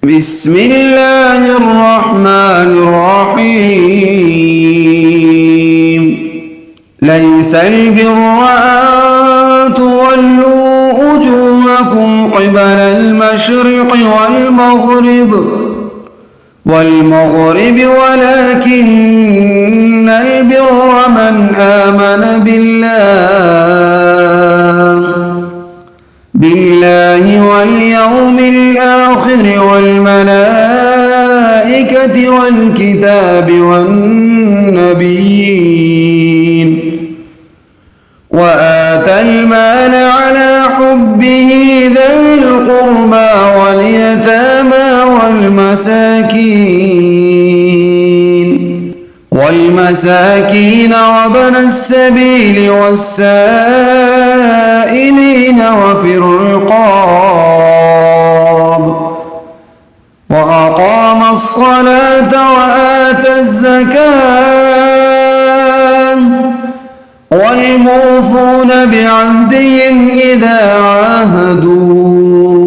बिस्मिल्लाहिर्रहमानिर्रहीम। लैसल बिर्र अन तुवल्लू वुजूहकुम क़िबलल मशरिक़ि वल मग़रिब वलाकिन्नल बिर्र मन आमन बिल्लाहि वल यौमिल आखिर वल मलाइकति वल किताबि वन नबिय्यीन व आतल माल अला हुब्बिहि ذوي القربى واليتامى والمساكين وابن السبيل والسائلين وفي الرقاب وأقام الصلاة وآتى الزكاة والموفون بعهدهم إذا عاهدوا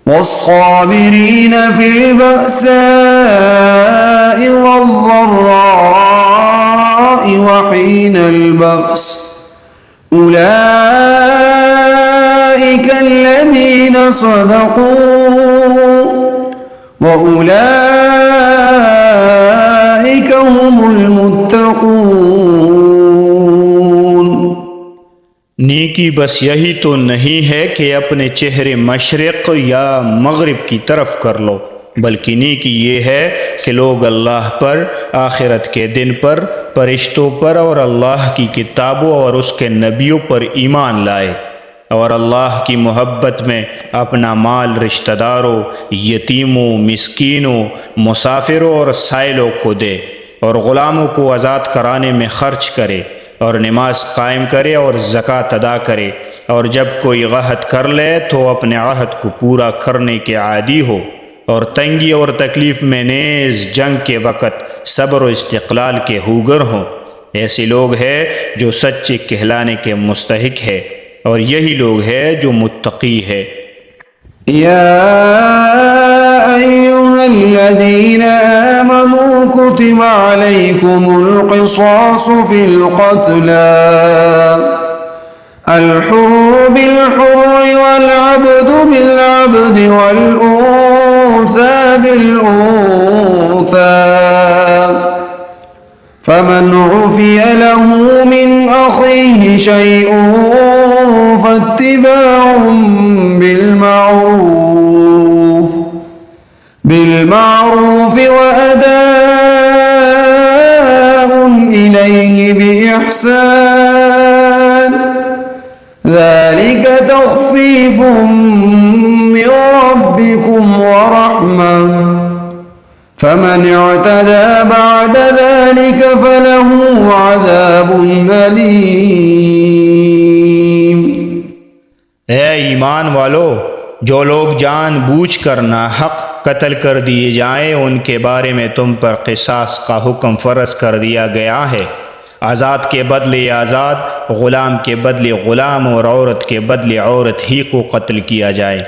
والصابرين في البأساء والضراء وحين البأس أولئك الذين صدقوا وأولئك هم المتقون। नेकी बस यही तो नहीं है कि अपने चेहरे मशरिक़ या मग़रिब की तरफ कर लो, बल्कि नेकी ये है कि लोग अल्लाह पर, आखिरत के दिन पर, फरिश्तों पर और अल्लाह की किताबों और उसके नबियों पर ईमान लाए और अल्लाह की मोहब्बत में अपना माल रिश्तेदारों, यतीमों, मिस्कीनों, मुसाफिरों और साइलों को दे और ग़ुलामों को आज़ाद कराने में ख़र्च करे और नमाज कायम करे और ज़कात अदा करे और जब कोई अहद कर ले तो अपने अहद को पूरा करने के आदी हो और तंगी और तकलीफ़ में नेज़ जंग के वक़्त सब्र और इस्तिक़लाल के हुगर हों। ऐसे लोग हैं जो सच्चे कहलाने के मुस्तहिक है और यही लोग हैं जो मुत्तकी है। या अय्युहल्लज़ीना आमनू कुतिबा अलैकुमुल क़िसासु फ़िल क़त्ला अल-हुर्रु बिल-हुर्रि वल-अब्दु बिल-अब्दि वल-उन्सा बिल-उन्सा फमन उफ़िय लहू मिन अख़ीहि शैउन फत्तिबाउन बिलमारूफ व अदाउन इलैहि बिइहसान ज़ालिक तख़फ़ीफ़ुम मिन रब्बिकुम व रहमह फमन अ'तदा बअद ज़ालिक फलहु अज़ाबुन अलीम। ऐ ईमान वालो, जो लोग जानबूझकर नाहक कत्ल कर दिए जाएं उनके बारे में तुम पर क़िसास का हुक्म फ़र्ज़ कर दिया गया है। आज़ाद के बदले आज़ाद, ग़ुलाम के बदले ग़ुलाम और औरत के बदले औरत ही को कत्ल किया जाए।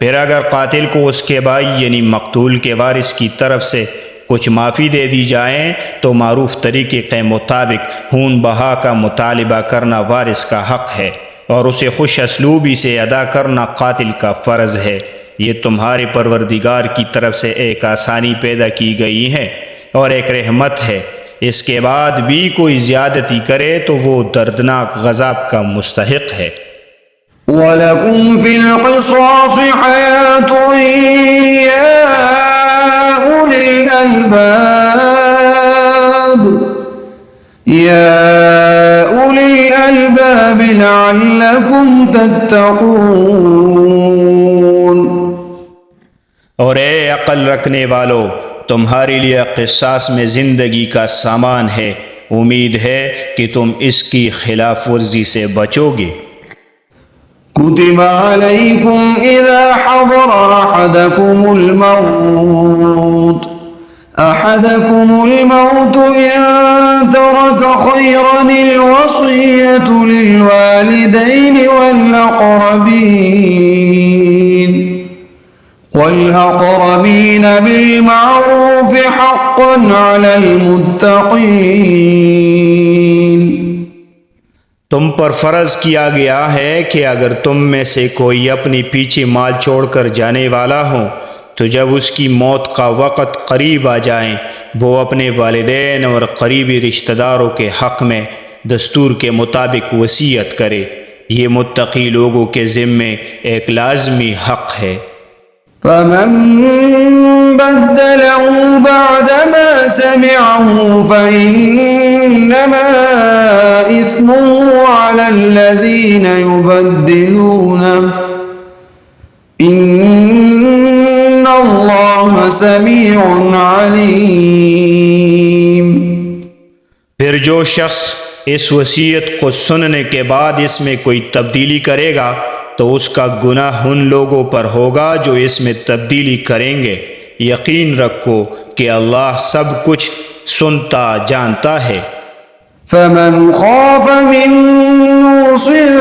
फिर अगर कातिल को उसके भाई यानी मकतूल के वारिस की तरफ से कुछ माफ़ी दे दी जाए तो मारूफ तरीके के मुताबिक खून बहा का मुतालिबा करना वारिस का हक़ है और उसे खुश असलूबी से अदा करना कातिल का फ़र्ज़ है। ये तुम्हारे परवरदिगार की तरफ से एक आसानी पैदा की गई है और एक रहमत है। इसके बाद भी कोई ज़्यादती करे तो वो दर्दनाक गज़ाब का मुस्तहिक़ है। वलकुम फिल क़िसास हयातुन या उलिल अलबाब लअल्लकुम तत्तक़ून। और ए अक़ल रखने वालों, तुम्हारे लिए क़िसास में ज़िंदगी का सामान है, उम्मीद है कि तुम इसकी खिलाफ वर्जी से बचोगे। कुतिबा अलैकुम इज़ा हज़र अहदकुमुल मौत इन तरक खैरनिल वसिय्यतु लिल वालिदैनि वल अक़रबीन वल्अक़रबीन बिलमारूफ़ हक़्क़न अलल मुत्तक़ीन। तुम पर फ़र्ज़ किया गया है कि अगर तुम में से कोई अपने पीछे माल छोड़कर जाने वाला हो तो जब उसकी मौत का वक़्त करीब आ जाए वो अपने वालिदैन और करीबी रिश्तेदारों के हक़ में दस्तूर के मुताबिक वसीयत करे। ये मुत्तकी लोगों के ज़िम्मे एक लाज़मी हक़ है। फमन बद्दलहु बअदमा समिअहु फइन्नमा इस्मुहु अलल्लज़ीन युबद्दिलूनहु इन्नल्लाह समीउन अलीम। फिर जो शख्स इस वसीयत को सुनने के बाद इसमें कोई तब्दीली करेगा तो उसका गुनाह उन लोगों पर होगा जो इसमें तब्दीली करेंगे। यकीन रखो कि अल्लाह सब कुछ सुनता जानता है। फमन खाफ मिन मूसिन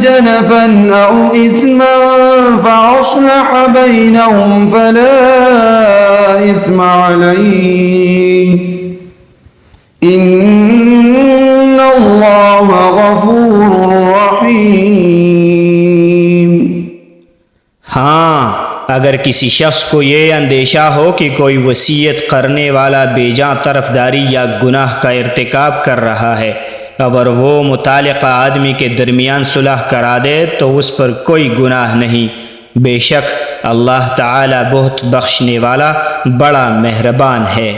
जनफन औ इस्मन फअस्लह बैनहुम फला इस्म अलैहि इन्नल्लाह गफूरुर रहीम। हाँ, अगर किसी शख्स को ये अंदेशा हो कि कोई वसीयत करने वाला बेजां तरफदारी या गुनाह का इर्तिकाब कर रहा है, अगर वो मुतालिका आदमी के दरमियान सुलह करा दे तो उस पर कोई गुनाह नहीं। बेशक अल्लाह ताला बहुत बख्शने वाला बड़ा मेहरबान है।